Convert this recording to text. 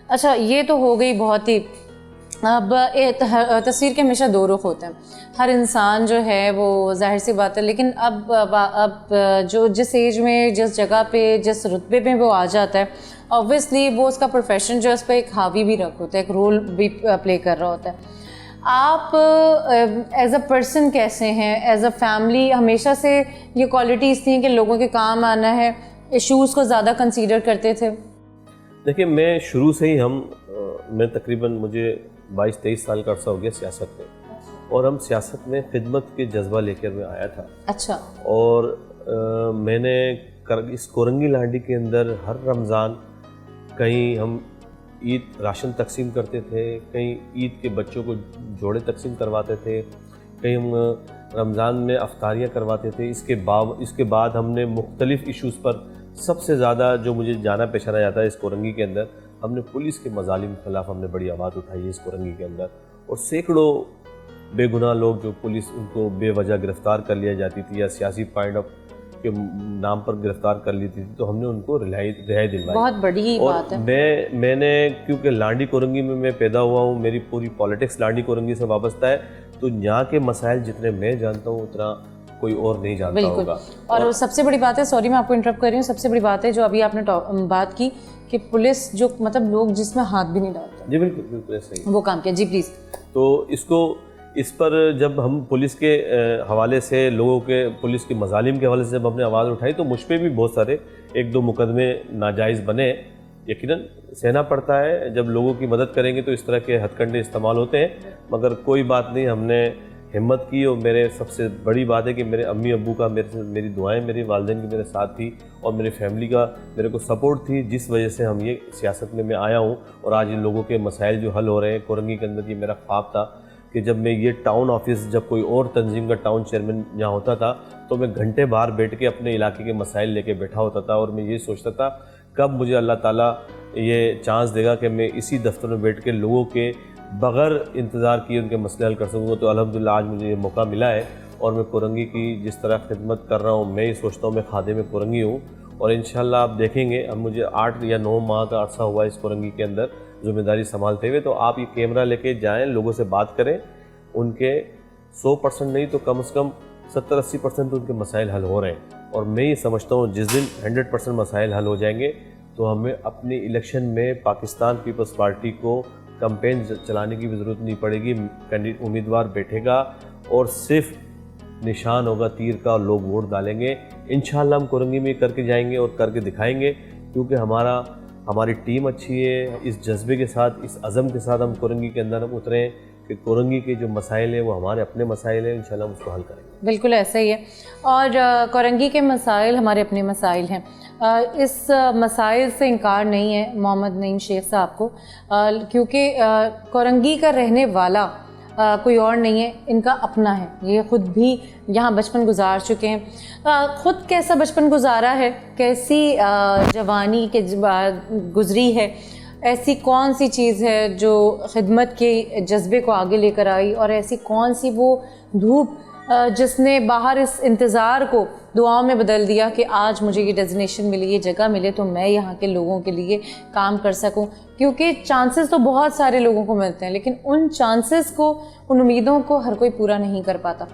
अच्छा, ये तो हो गई बहुत ही। अब तस्वीर के हमेशा दो रुख होते हैं। हर इंसान जो है वो जाहिर सी बात है, लेकिन अब जो जिस एज में, जिस जगह पे, जिस रुतबे पे वो आ जाता है, ऑब्वियसली वो उसका प्रोफेशन जो है उस पर एक हावी भी रख होता है, एक रोल भी प्ले कर रहा होता है। आप एज अ पर्सन कैसे हैं? एज अ फैमिली हमेशा से ये क्वालिटीज़ थी कि लोगों के काम आना है, इश्यूज़ को ज़्यादा कंसीडर करते थे? देखिए, मैं शुरू से ही मैं तकरीबन मुझे 22-23 साल का अर्सा हो गया सियासत में, और हम सियासत में खिदमत के जज्बा लेकर मैं आया था। अच्छा। और मैंने इस कोरंगी लांडी के अंदर हर रमज़ान कहीं हम ईद राशन तकसीम करते थे, कहीं ईद के बच्चों को जोड़े तकसीम करवाते थे, कहीं हम रमज़ान में अफ्तारियाँ करवाते थे। इसके बाद हमने मुख्तलिफ़ इश्यूज़ पर सबसे ज़्यादा जो मुझे जाना पहचाना जाता है इस कोरंगी के अंदर, हमने पुलिस के मजालिम के ख़िलाफ़ हमने बड़ी आवाज़ उठाई है इस कोरंगी के अंदर। और सैकड़ों बेगुनाह लोग जो पुलिस उनको बेवजह गिरफ़्तार कर लिया जाती थी या सियासी पॉइंट ऑफ के नाम पर गिरफ़्तार कर लेती थी, तो हमने उनको रिहाई दिलवाई। बहुत बड़ी बात है। मैंने क्योंकि लांडी कोरंगी में मैं पैदा हुआ हूँ, मेरी पूरी पॉलिटिक्स लांडी कोरंगी से वाबस्ता है, तो यहाँ के मसाइल जितने मैं जानता हूँ उतना कोई और नहीं जानता होगा। और सबसे बड़ी बात है, सॉरी मैं आपको इंटरप्ट कर रही हूँ, सबसे बड़ी बात है जो अभी आपने बात की कि पुलिस जो मतलब लोग जिसमें हाथ भी नहीं डालते। जी बिल्कुल बिल्कुल सही वो काम किया। जी प्लीज़। तो इस पर जब हम पुलिस के हवाले से, लोगों के पुलिस के मजालिम के हवाले से जब हमने आवाज़ उठाई, तो मुझ पर भी बहुत सारे 1-2 मुकदमे नाजायज़ बने। यकीनन सहना पड़ता है, जब लोगों की मदद करेंगे तो इस तरह के हथकंडे इस्तेमाल होते हैं, मगर कोई बात नहीं, हमने हिम्मत की। और मेरे सबसे बड़ी बात है कि मेरे अम्मी अब्बू का मेरी दुआएं, मेरी वालिदैन की मेरे साथ थी, और मेरी फैमिली का मेरे को सपोर्ट थी, जिस वजह से हम ये सियासत में मैं आया हूँ। और आज इन लोगों के मसाइल जो हल हो रहे हैं कोरंगी के अंदर, ये मेरा ख्वाब था कि जब मैं ये टाउन ऑफिस, जब कोई और तंजीम का टाउन चेयरमैन यहाँ होता था, तो मैं घंटे बाहर बैठ के अपने इलाके के मसाइल लेके बैठा होता था, और मैं ये सोचता था कब मुझे अल्लाह ताला ये चांस देगा कि मैं इसी दफ्तर में बैठ के लोगों के बग़ैर इंतज़ार किए उनके मसले हल कर सकूँगा। तो अल्हम्दुलिल्लाह आज मुझे ये मौका मिला है, और मैं कोरंगी की जिस तरह खिदमत कर रहा हूँ, मैं ये सोचता हूँ मैं खादे में कोरंगी हूँ। और इंशाल्लाह आप देखेंगे, अब मुझे 8 या 9 माह का अर्सा हुआ इस कोरंगी के अंदर ज़िम्मेदारी संभालते हुए। तो आप ये कैमरा लेके जाएँ, लोगों से बात करें, उनके 100% नहीं तो कम से कम 70-80% तो उनके मसाइल हल हो रहे हैं। और मैं ये समझता हूँ जिस दिन 100% मसाइल हल हो जाएंगे, तो हमें अपने इलेक्शन में पाकिस्तान पीपल्स पार्टी को कैंपेन चलाने की भी ज़रूरत नहीं पड़ेगी। कैंडिडेट उम्मीदवार बैठेगा और सिर्फ निशान होगा तीर का, और लोग वोट डालेंगे। इंशाअल्लाह हम कोरंगी में करके जाएंगे और करके दिखाएंगे, क्योंकि हमारी टीम अच्छी है। इस जज्बे के साथ, इस अज़म के साथ हम कोरंगी के अंदर हम उतरें कि कोरंगी के जो मसाइल हैं वो हमारे अपने मसाइल हैं, इंशाल्लाह हम उसको हल करेंगे। बिल्कुल ऐसा ही है, और कोरंगी के मसाइल हमारे अपने मसाइल हैं। इस मसाइल से इनकार नहीं है मोहम्मद नईम शेख साहब को, क्योंकि कोरंगी का रहने वाला कोई और नहीं है, इनका अपना है। ये ख़ुद भी यहाँ बचपन गुजार चुके हैं। ख़ुद कैसा बचपन गुजारा है, कैसी जवानी के गुजरी है, ऐसी कौन सी चीज़ है जो खिदमत के जज्बे को आगे लेकर आई, और ऐसी कौन सी वो धूप जिसने बाहर इस इंतज़ार को दुआओं में बदल दिया कि आज मुझे ये डेजिग्नेशन मिली, ये जगह मिले, तो मैं यहाँ के लोगों के लिए काम कर सकूँ। क्योंकि चांसेस तो बहुत सारे लोगों को मिलते हैं, लेकिन उन चांसेस को, उन उम्मीदों को हर कोई पूरा नहीं कर पाता।